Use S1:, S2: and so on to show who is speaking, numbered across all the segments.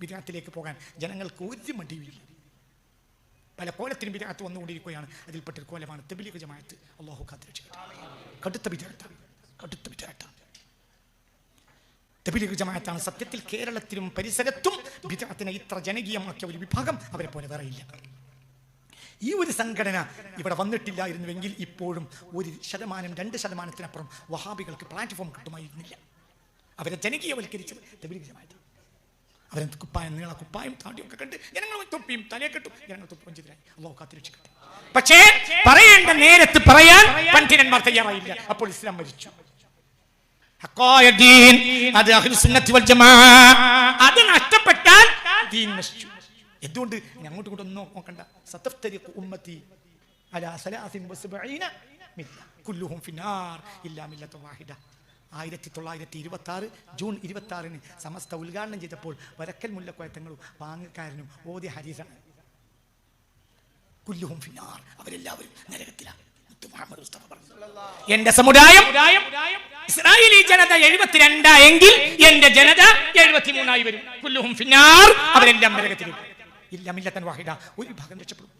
S1: ബിദ്അത്തിലേക്ക് പോകാൻ ജനങ്ങൾക്ക് ഒരു മടിയുമില്ല. പല കോലത്തിനും ബിദ്അത്ത് വന്നുകൊണ്ടിരിക്കുകയാണ്. അതിൽപ്പെട്ടൊരു കോലമാണ് തബ്ലീഗ് ജമാഅത്ത്. അല്ലാഹു കാത്തുരക്ഷിക്കട്ടെ. കടുത്ത ബിദ്അത്താണ്. തബ്ലീഗ് ജമാഅത്താണ് സത്യത്തിൽ കേരളത്തിലും പരിസരത്തും ബിദ്അത്തിനെ ഇത്ര ജനകീയമാക്കിയ ഒരു വിഭാഗം അവരെ പോലെ വേറെയില്ല. ഈ ഒരു സംഘടന ഇവിടെ വന്നിട്ടില്ലായിരുന്നുവെങ്കിൽ ഇപ്പോഴും 1%, 2%-ത്തിനപ്പുറം വഹാബികൾക്ക് പ്ലാറ്റ്ഫോം കിട്ടുമായിരുന്നില്ല. അവരെ ജനകീയവൽക്കരിച്ചത് തബ്ലീഗ് ജമാഅത്ത്. അവരെ കുപ്പായം, നീള കുപ്പായം, താടിയൊക്കെ കണ്ട് ജനങ്ങൾ തൊപ്പിയും തലയെ കെട്ടും, ജനങ്ങൾ തൊപ്പിയും ചെയ്തിരായി. അല്ലാഹു കാത്തുരക്ഷിക്കട്ടെ. പക്ഷേ പറയേണ്ട നേരത്ത് പറയാൻ പണ്ഡിതന്മാർ തയ്യാറായില്ല. അപ്പോൾ ഇസ്ലാം മരിച്ചു. അത് നഷ്ടപ്പെട്ടാൽ ദീൻ നശിച്ചു. എന്തുകൊണ്ട്? അങ്ങോട്ട് ഇങ്ങോട്ട് ഒന്നും നോക്കണ്ട. സതഫ്തരിഖു ഉമ്മത്തി അലാ 73 മില്ല കുല്ലുഹും ഫിന്നാർ ഇല്ലാ മില്ലത വാഹിദ. 1926 ജൂൺ 26 സമസ്ത ഉദ്ഘാടനം ചെയ്തപ്പോൾ വരക്കൽ മുല്ലക്കോയത്തങ്ങളും പാങ്ങക്കാരനും ഓതിയ ഹദീസാണ്. കുല്ലുഹും ഫിന്നാർ, അവരെല്ലാവരും നരകത്തിലാണ്. എന്റെ സമുദായം ഇസ്രായേലി ജനത 72 എങ്കിൽ എന്റെ ജനത 73 വരും. കുല്ലുഹും ഫിന്നാർ, അവരെല്ലാം നരകത്തിലും. ഇല്ല മില്ലത്തൻ വാഹിദ, ഒരു ഭാഗം രക്ഷപ്പെടും.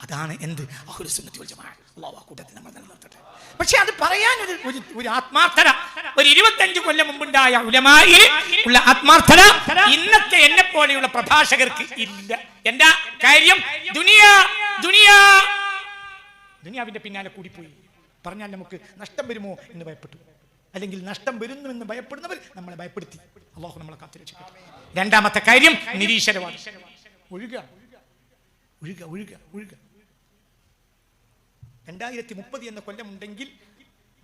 S1: അതാണ് എന്ത്? അഹ്ലുസ് സുന്നത്തി വൽ ജമാഅ. അല്ലാഹു ആ കൂട്ടത്തിൽ നമ്മൾ നിലനിർത്തട്ടെ. പക്ഷെ അത് പറയാൻ ഒരു ആത്മാർത്ഥത, ഒരു 25 കൊല്ലം മുമ്പുണ്ടായ ഉലമായിൽ ഉള്ള ആത്മാർത്ഥത ഇന്നത്തെ എന്നെ പോലെയുള്ള പ്രഭാഷകർക്ക് ഇല്ല. എന്താ കാര്യം? ദുനിയാവിന്റെ പിന്നാലെ കൂടിപ്പോയി. പറഞ്ഞാൽ നമുക്ക് നഷ്ടം വരുമോ എന്ന് ഭയപ്പെട്ടു, അല്ലെങ്കിൽ നഷ്ടം വരുന്നു എന്ന് ഭയപ്പെടുന്നവർ നമ്മളെ ഭയപ്പെടുത്തി. അല്ലാഹു നമ്മളെ കാത്തുരക്ഷിക്കട്ടെ. രണ്ടാമത്തെ കാര്യം നിരീശ്വരവാദം. ഒഴുക 2030 എന്ന കൊല്ലം ഉണ്ടെങ്കിൽ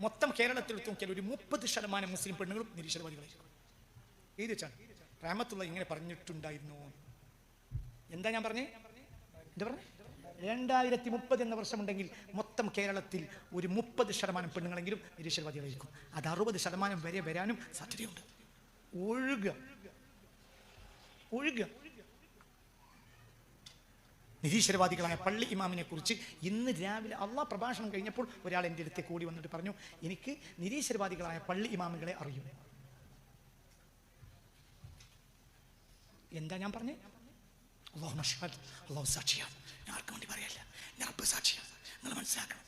S1: മൊത്തം കേരളത്തിൽ നോക്കിയാൽ ഒരു 30% മുസ്ലിം പെണ്ണുങ്ങളും നിരീശ്വരവാദികളായിരിക്കും. എഴുതി വെച്ചാണ്. റഹ്മത്തുള്ള ഇങ്ങനെ പറഞ്ഞിട്ടുണ്ടായിരുന്നു. എന്താ ഞാൻ പറഞ്ഞേ? എന്താ പറഞ്ഞേ? 2030 എന്ന വർഷമുണ്ടെങ്കിൽ മൊത്തം കേരളത്തിൽ ഒരു 30% പെണ്ണുങ്ങളെങ്കിലും നിരീശ്വരവാദികളായിരിക്കും. അത് 60% വരെ വരാനും സാധ്യതയുണ്ട്. ഒഴുക നിരീശ്വരവാദികളായ പള്ളി ഇമാമിനെ കുറിച്ച് ഇന്ന് രാവിലെ അള്ളാഹ് പ്രഭാഷണം കഴിഞ്ഞപ്പോൾ ഒരാൾ എൻ്റെ അടുത്ത് കൂടി വന്നിട്ട് പറഞ്ഞു, എനിക്ക് നിരീശ്വരവാദികളായ പള്ളി ഇമാമുകളെ അറിയും. എന്താ ഞാൻ പറഞ്ഞേ? അല്ലാഹു സാക്ഷിയാണ്, ഞാൻ ആർക്കും വേണ്ടി പറയല്ല, ഞാൻ സാക്ഷിയാണ്. നിങ്ങൾ മനസ്സിലാക്കണം.